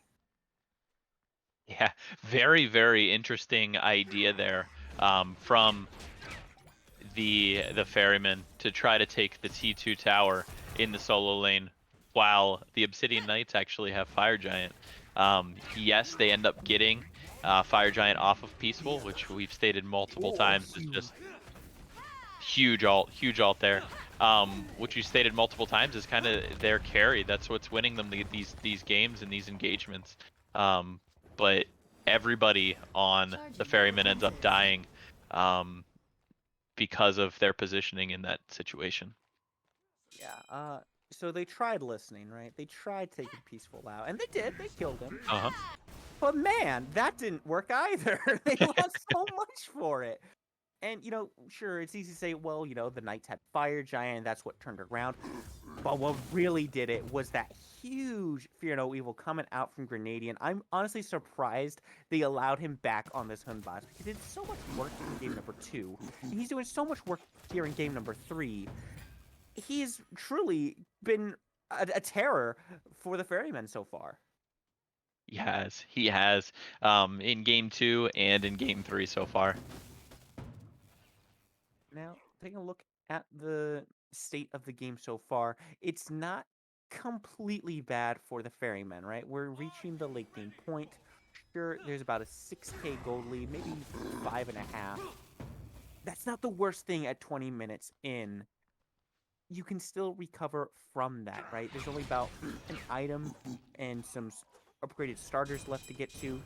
Yeah, very, very interesting idea there, from the Ferryman to try to take the T2 tower in the solo lane, while the Obsidian Knights actually have Fire Giant. Yes, they end up getting Fire Giant off of Peaceful, which we've stated multiple
Oh,
times is just huge alt there. Which you stated multiple times is kind of their carry. That's what's winning them these games and these engagements. Um, but everybody on the Ferryman ends up dying um, because of their positioning in that situation.
yeah. So they tried listening, right? They tried taking Peaceful out, and they did. They killed him.
Uh-huh.
But man, that didn't work either. They lost so much for it. And, sure, it's easy to say, well, the Knights had Fire Giant, that's what turned it around. But what really did it was that huge Fear No Evil coming out from Grenadian. I'm honestly surprised they allowed him back on this Hun boss because he did so much work in game number 2. And he's doing so much work here in game number 3. He's truly been a terror for the Ferrymen so far.
He has in game 2 and in game 3 so far.
Now, taking a look at the state of the game so far, it's not completely bad for the Ferrymen, right? We're reaching the late game point. Sure, there's about a 6k gold lead, maybe 5.5. That's not the worst thing at 20 minutes in. You can still recover from that, right? There's only about an item and some upgraded starters left to get to.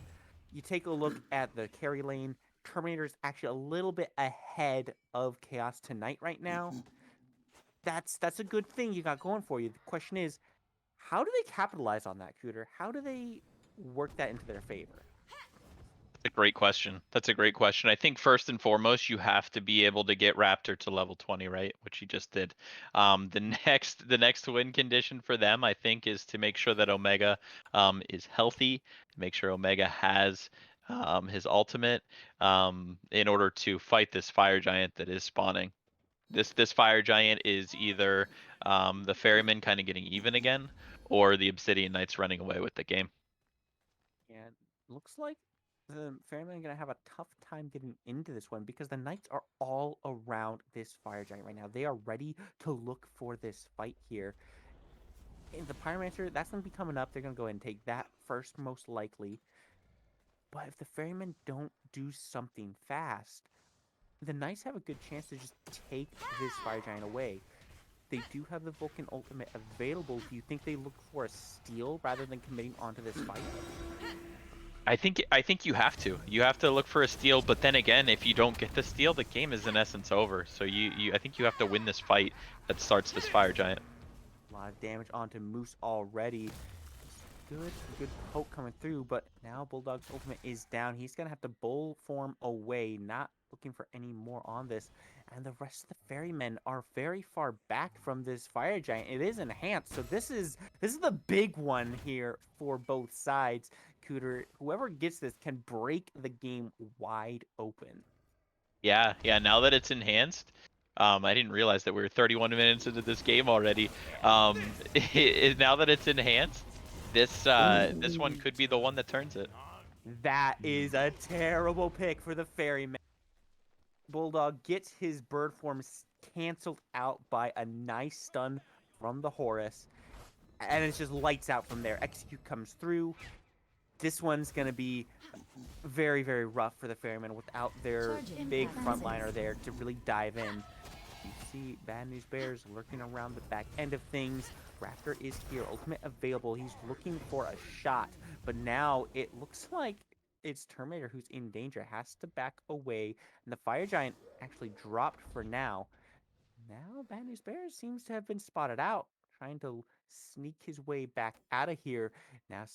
You take a look at the carry lane. Terminator is actually a little bit ahead of Chaos Tonight right now. That's a good thing you got going for you. The question is, how do they capitalize on that, Cooter? How do they work that into their favor?
A great question. That's a great question. I think first and foremost, you have to be able to get Raptor to level 20, right? Which he just did. The next win condition for them, I think, is to make sure that Omega is healthy, make sure Omega has his ultimate in order to fight this fire giant that is spawning. This fire giant is either the Ferryman kind of getting even again, or the Obsidian Knights running away with the game.
And looks like the Ferrymen are gonna have a tough time getting into this one because the Knights are all around this fire giant right now. They are ready to look for this fight here. And the Pyromancer, that's gonna be coming up. They're gonna go ahead and take that first, most likely. But if the Ferrymen don't do something fast, the Knights have a good chance to just take this fire giant away. They do have the Vulcan ultimate available. Do you think they look for a steal rather than committing onto this fight?
I think you have to. You have to look for a steal, but then again, if you don't get the steal, the game is in essence over. So I think you have to win this fight that starts this fire giant.
A lot of damage onto Moose already. Good poke coming through, but now Bulldog's ultimate is down. He's gonna have to bull form away, not looking for any more on this. And the rest of the ferrymen are very far back from this fire giant. It is enhanced, so this is the big one here for both sides. Cooter, whoever gets this can break the game wide open.
Yeah. Now that it's enhanced, I didn't realize that we were 31 minutes into this game already.
Yeah.
Now that it's enhanced, this one
Ooh.
could be the one that turns it.
That is a terrible pick for the ferryman. Bulldog gets his bird form canceled out by a nice stun from the Horus. And it's just lights out from there. Execute comes through. This one's going to be very, very rough for the Ferrymen without their big frontliner there to really dive in. You see Bad News Bears lurking around the back end of things. Raptor is here, ultimate available. He's looking for a shot, but now it looks like it's Terminator who's in danger, has to back away, and the Fire Giant actually dropped for now. Now Bad News Bears seems to have been spotted out, trying to sneak his way back out of here. Now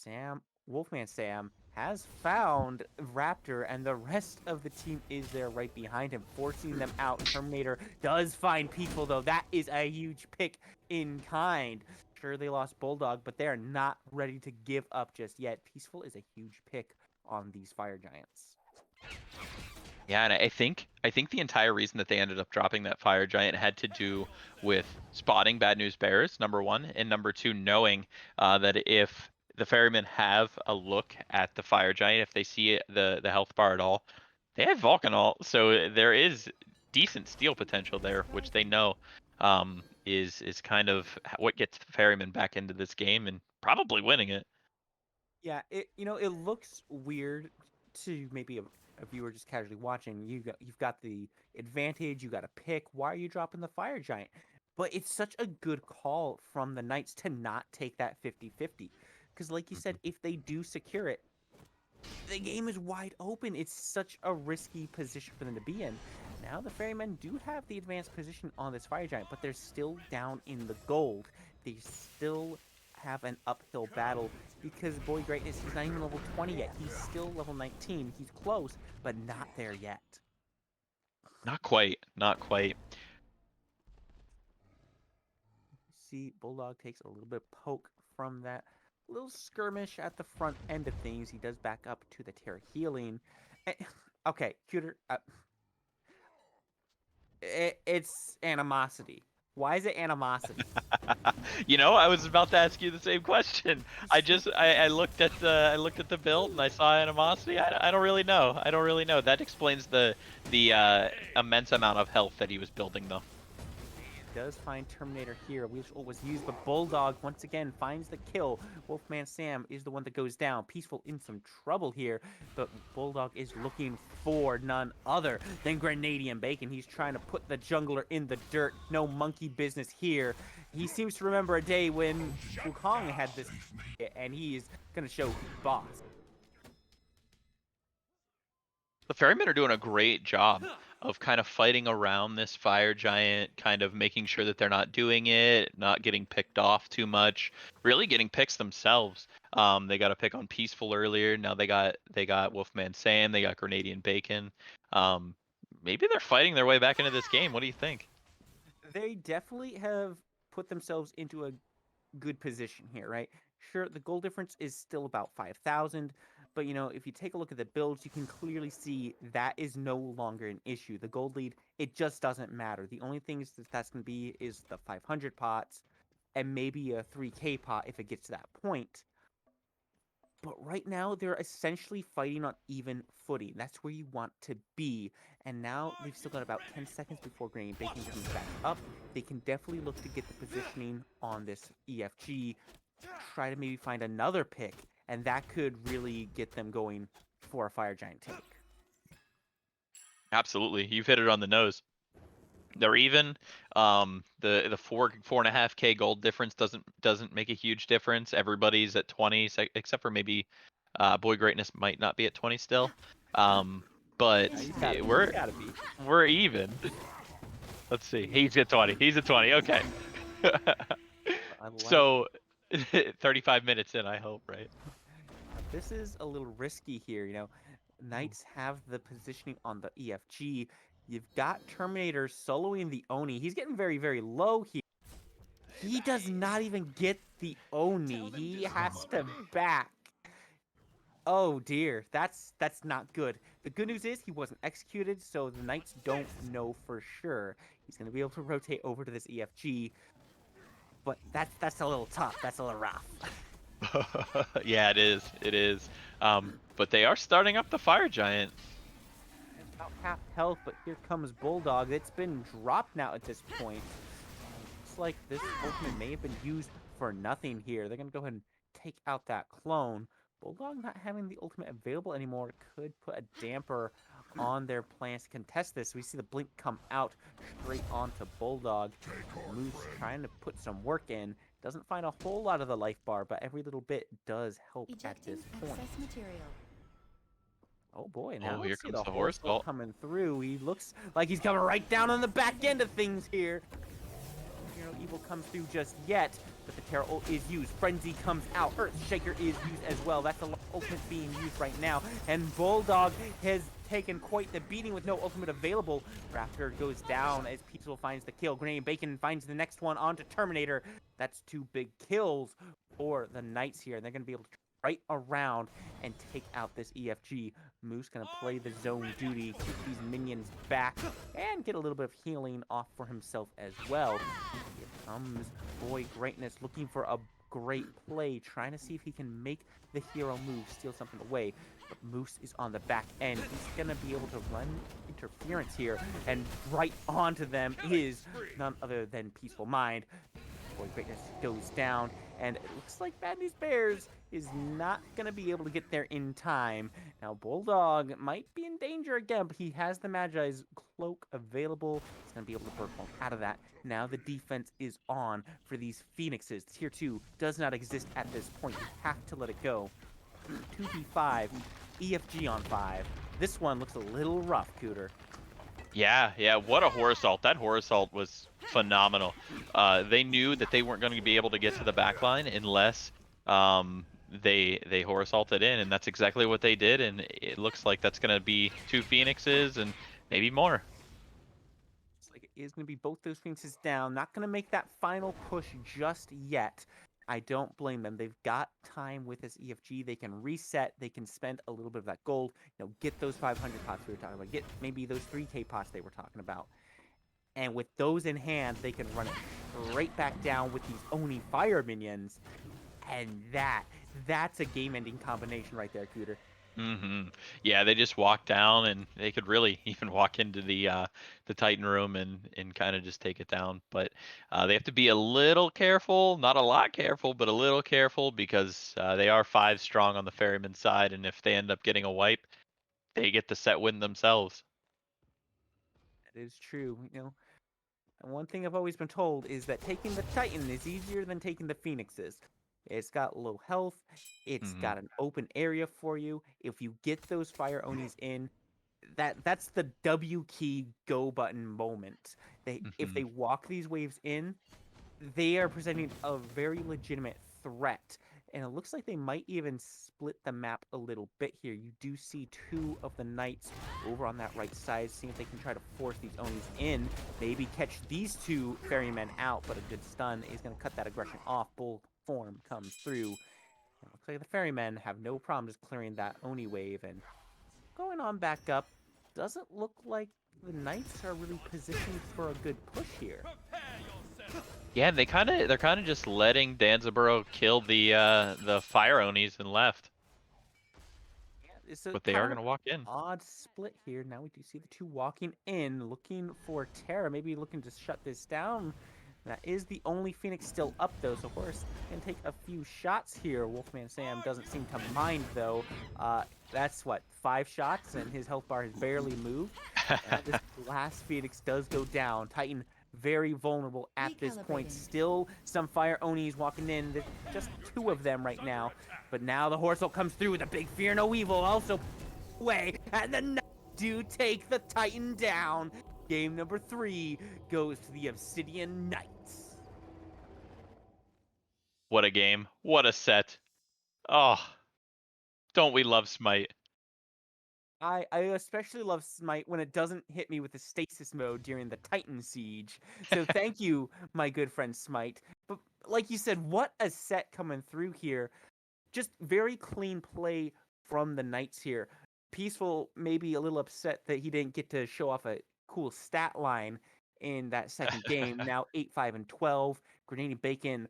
Wolfman Sam, has found Raptor, and the rest of the team is there right behind him, forcing them out. Terminator does find Peaceful, though. That is a huge pick in kind. Sure, they lost Bulldog, but they are not ready to give up just yet. Peaceful is a huge pick on these Fire Giants.
Yeah, and I think the entire reason that they ended up dropping that fire giant had to do with spotting Bad News Bears, number one, and number two, knowing that if the ferrymen have a look at the fire giant, if they see the health bar at all, they have Vulcanol, so there is decent steal potential there, which they know is kind of what gets the ferrymen back into this game and probably winning it.
Yeah, it looks weird to maybe a viewer just casually watching. You've got the advantage, you got to pick. Why are you dropping the fire giant? But it's such a good call from the Knights to not take that 50-50. Because like you said,
Mhm.
if they do secure it, the game is wide open. It's such a risky position for them to be in. Now the Ferrymen do have the advanced position on this fire giant, but they're still down in the gold. They still have an uphill battle because Boy Greatness, he's not even level 20 yet. He's still level 19. He's close, but not there yet.
Not quite, not quite.
See, Bulldog takes a little bit of poke from that little skirmish at the front end of things. He does back up to the Terra healing. Eh, Okay, Cuter, it's animosity. Why is it animosity?
I was about to ask you the same question. I looked at the build and I saw animosity. I don't really know. I don't really know. That explains the immense amount of health that he was building though.
Does find Terminator here, which was used, but Bulldog once again finds the kill. Wolfman Sam is the one that goes down. Peaceful in some trouble here, but Bulldog is looking for none other than Grenadian Bacon. He's trying to put the jungler in the dirt. No monkey business here. He seems to remember a day when Wukong had this, and he is going to show who's boss.
The Ferrymen are doing a great job of kind of fighting around this fire giant, kind of making sure that they're not doing it, not getting picked off too much, really getting picks themselves. They got a pick on Peaceful earlier. Now they got Wolfman Sam, they got Grenadian Bacon. Um, Maybe they're fighting their way back into this game. What do you think?
They definitely have put themselves into a good position here, right? Sure, the goal difference is still about 5,000, but if you take a look at the builds, you can clearly see that is no longer an issue. The gold lead, it just doesn't matter. The only things that's going to be is the 500 pots and maybe a 3K pot if it gets to that point. But right now, they're essentially fighting on even footing. That's where you want to be. And now they've still got about 10 seconds before Granny Bacon comes back up. They can definitely look to get the positioning on this EFG, try to maybe find another pick, and that could really get them going for a Fire Giant take.
Absolutely, you've hit it on the nose. They're even. The 4.5K gold difference doesn't make a huge difference. Everybody's at 20, except for maybe Boy Greatness might not be at 20 still. Um, but
He's got to be. He's
we're
got to be.
we're even. Let's see. He's at 20. He's at 20. Okay.
I like.
So 35 minutes in, I hope, right?
This is a little risky here. Knights have the positioning on the EFG. You've got Terminator soloing the Oni. He's getting very, very low here. He does not even get the Oni. He has to back. Oh dear, that's not good. The good news is he wasn't executed, so the Knights don't know for sure. He's gonna be able to rotate over to this EFG, but that's a little tough. That's a little rough.
Yeah, it is. It is. But they are starting up the fire giant.
About half health, but here comes Bulldog. It's been dropped now at this point. Looks like this ultimate may have been used for nothing here. They're gonna go ahead and take out that clone. Bulldog not having the ultimate available anymore could put a damper on their plans to contest this. We see the blink come out straight onto Bulldog. Moose trying to put some work in. Doesn't find a whole lot of the life bar, but every little bit does help at this point. Oh boy, now
Oh,
we
here
see
comes
the
the
horse
horse.
bolt
Oh,
coming through. He looks like he's coming right down on the back end of things here. Evil comes through just yet, but the Terra ult is used. Frenzy comes out. Earthshaker is used as well. That's the ultimate being used right now. And Bulldog has taken quite the beating with no ultimate available. Raptor goes down as Peaceful finds the kill. Grenade Bacon finds the next one onto Terminator. That's 2 big kills for the Knights here. And they're going to be able to right around and take out this EFG. Moose gonna play the zone duty, keep these minions back, and get a little bit of healing off for himself as well. Here comes Boy Greatness looking for a great play, trying to see if he can make the hero move, steal something away. But Moose is on the back end. He's gonna be able to run interference here, and right onto them is none other than Peaceful Mind. Boy Greatness goes down, and it looks like Bad News Bears is not going to be able to get there in time. Now, Bulldog might be in danger again, but he has the Magi's cloak available. He's going to be able to burst one out of that. Now the defense is on for these Phoenixes. Tier 2 does not exist at this point. You have to let it go. 2v5, EFG on 5. This one looks a little rough, Cooter.
Yeah, yeah. What a horse assault! That horse assault was phenomenal. They knew that they weren't going to be able to get to the back line unless they horse assaulted in, and that's exactly what they did. And it looks like that's going to be 2 Phoenixes and maybe more.
Looks like it is going to be both those Phoenixes down. Not going to make that final push just yet. I don't blame them. They've got time with this EFG. They can reset. They can spend a little bit of that gold. Get those 500 pots we were talking about. Get maybe those 3K pots they were talking about. And with those in hand, they can run it straight back down with these Oni fire minions. And that's a game-ending combination right there, Cooter.
Yeah, they just walk down, and they could really even walk into the Titan room and kind of just take it down. But they have to be a little careful, not a lot careful, but a little careful because they are 5 strong on the Ferryman side, and if they end up getting a wipe, they get the set win themselves.
That is true. And one thing I've always been told is that taking the Titan is easier than taking the Phoenixes. It's got low health. It's
hmm
got an open area for you. If you get those fire Onis in, that's the W key go button moment. If
hmm
they walk these waves in, they are presenting a very legitimate threat. And it looks like they might even split the map a little bit here. You do see two of the knights over on that right side, seeing if they can try to force these Onis in. Maybe catch these two ferrymen out, but a good stun is going to cut that aggression off. Bull form comes through. It looks like the ferrymen have no problem just clearing that Oni wave and going on back up. Doesn't look like the knights are really positioned for a good push here.
Yeah, they're kind of just letting Danzaburo kill the Fire Onis and left,
Yeah, it's a
but they
kind
are
of an
gonna walk in.
odd split here. Now we do see the two walking in, looking for Terra, maybe looking to shut this down. That is the only Phoenix still up, though, so Horus can take a few shots here. Wolfman Sam doesn't seem to mind, though. That's, what, 5 shots, and his health bar has barely moved. And this last Phoenix does go down. Titan very vulnerable at this point. Still some Fire Onis walking in. There's just 2 of them right now. But now the Horsel comes through with a big Fear No Evil also away. And the Knights do take the Titan down. Game number 3 goes to the Obsidian Knights.
What a game! What a set! Oh, don't we love Smite?
I especially love Smite when it doesn't hit me with the stasis mode during the Titan siege. So thank you, my good friend Smite. But like you said, what a set coming through here. Just very clean play from the Knights here. Peaceful, maybe a little upset that he didn't get to show off a cool stat line in that second game. Now 8-5-12. Grenadian Bacon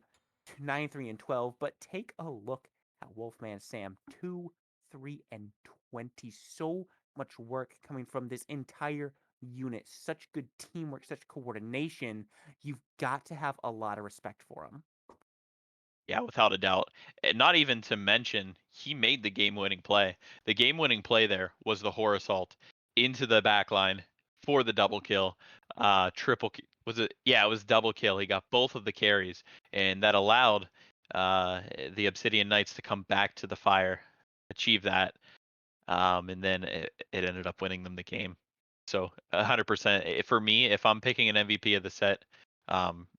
9-3-12. But take a look at Wolfman Sam 2-3-20. So much work coming from this entire unit. Such good teamwork, such coordination. You've got to have a lot of respect for him.
Yeah, without a doubt. And not even to mention, he made the game-winning play. The game-winning play there was the horror assault into the back line for the double kill. Was it? Yeah, it was double kill. He got both of the carries, and that allowed the Obsidian Knights to come back to the fire, achieve that, and then it ended up winning them the game. So 100% for me, if I'm picking an MVP of the set,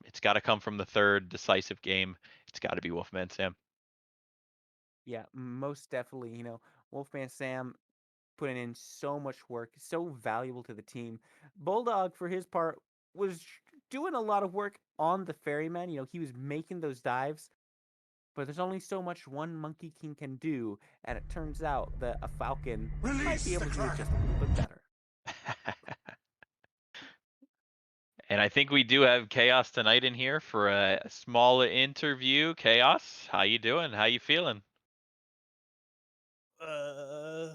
it's got to come from the third decisive game. It's got to be Wolfman Sam.
Yeah, most definitely. Wolfman Sam putting in so much work, so valuable to the team. Bulldog, for his part, was doing a lot of work on the ferryman. He was making those dives, but there's only so much one Monkey King can do, and it turns out that a Falcon might be able to do it just a little bit better.
And I think we do have Chaos tonight in here for a small interview. Chaos, how you doing? How you feeling?
Uh,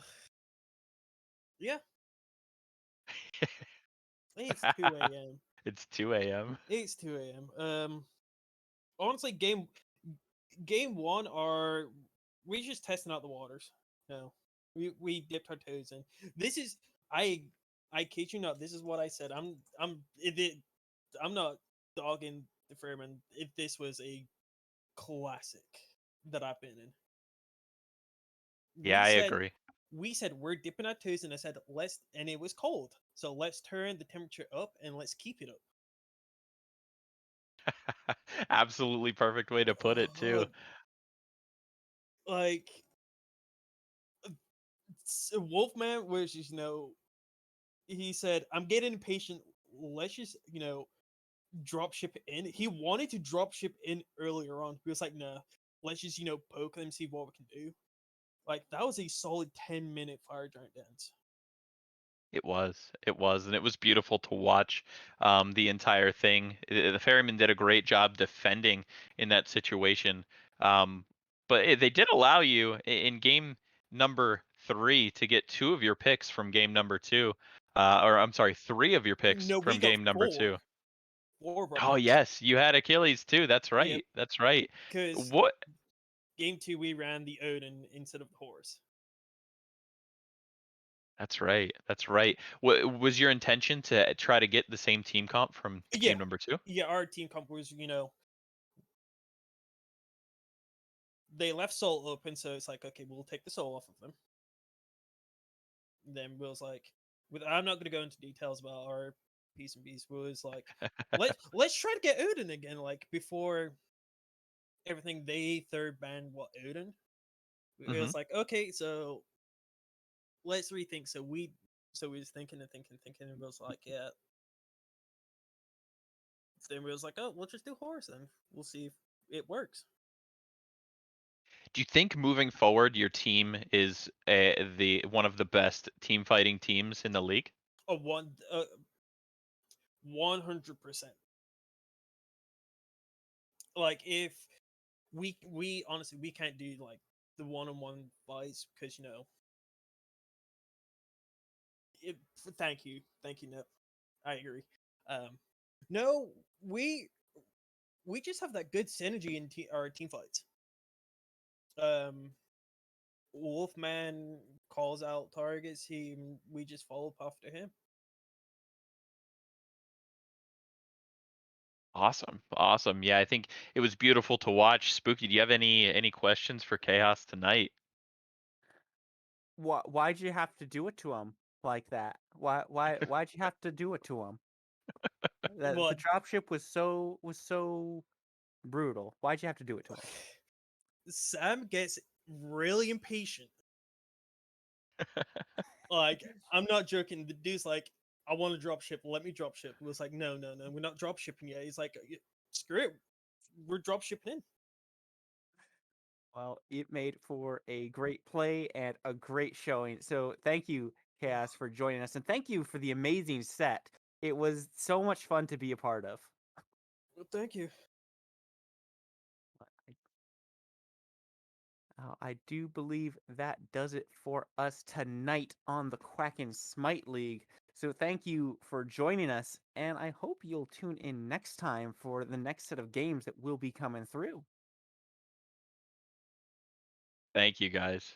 yeah. It's 2 a.m.
It's 2 a.m.
It's 2 a.m. honestly, game one are we just testing out the waters. No, we dipped our toes in. This is I kid you not. This is what I said. I'm not dogging the Ferrymen. If this was a classic that I've been in,
Yeah,
we
I
said
agree.
we said we're dipping our toes, and I said and it was cold, so let's turn the temperature up and let's keep it up.
Absolutely perfect way to put it too.
Like Wolfman was just he said, "I'm getting impatient. Let's just drop ship in." He wanted to drop ship in earlier on. He was like, "Nah, let's just poke them, see what we can do." Like that was a solid 10-minute fire giant dance.
It was, and it was beautiful to watch the entire thing. The Ferryman did a great job defending in that situation, um, but they did allow you in game number 3 to get 2 of your picks from game number 2, or I'm sorry, 3 of your picks
No, we
from
got
game number 2.
four of our
Oh
picks.
yes, you had Achilles too. That's
Yep,
right. That's right.
because
What?
game two we ran the Odin instead of the horse.
That's right. That's right. What was your intention to try to get the same team comp from
Yeah,
game number 2?
yeah. Our team comp was they left soul open, so it's like, okay, we'll take the soul off of them. And then Will's like, I'm not going to go into details about our piece and beast. Was like, let's try to get Odin again, like before everything. They third banned Odin. It
Hmm.
was like, okay, so let's rethink. So we was thinking and thinking, thinking, and was like, yeah. Then we was like, oh, we'll just do horse, then we'll see if it works.
Do you think moving forward your team is the one of the best team fighting teams in the league?
A 100%. Like if we honestly we can't do like the one-on-one fights because it, thank you, Nip. I agree. Um, no, we just have that good synergy in our team fights. Um, Wolfman calls out targets. We just follow up after him.
Awesome. Awesome. Yeah, I think it was beautiful to watch. Spooky, do you have any questions for Chaos tonight?
Why'd you have to do it to him like that? Why'd you have to do it to him? That the
What?
dropship was so brutal. Why'd you have to do it to him?
Sam gets really impatient. Like I'm not joking. The dude's like, I want to drop ship. Let me drop ship. It was like, no, no, no. We're not drop shipping yet. He's like, screw it. We're drop shipping in.
Well, it made for a great play and a great showing. So thank you, Chaos, for joining us, and thank you for the amazing set. It was so much fun to be a part of.
Well, thank you.
I do believe that does it for us tonight on the Quack and Smite League. So thank you for joining us, and I hope you'll tune in next time for the next set of games that will be coming through.
Thank you guys.